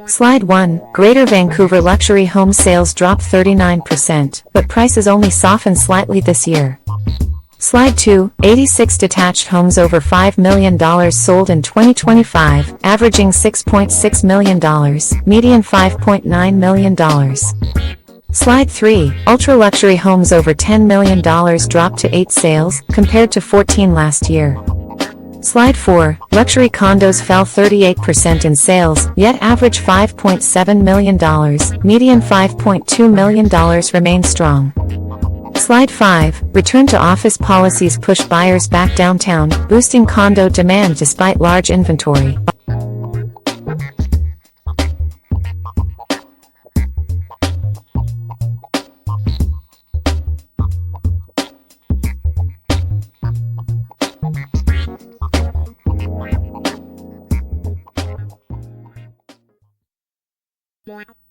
Slide 1. Greater Vancouver luxury home sales dropped 39%, but prices only softened slightly this year. Slide 2. 86 detached homes over $5 million sold in 2025, averaging $6.6 million, median $5.9 million. Slide 3. Ultra-luxury homes over $10 million dropped to 8 sales, compared to 14 last year. Slide 4. Luxury condos fell 38% in sales, yet average $5.7 million, median $5.2 million remain strong. Slide 5. Return to office policies push buyers back downtown, boosting condo demand despite large inventory. Wow.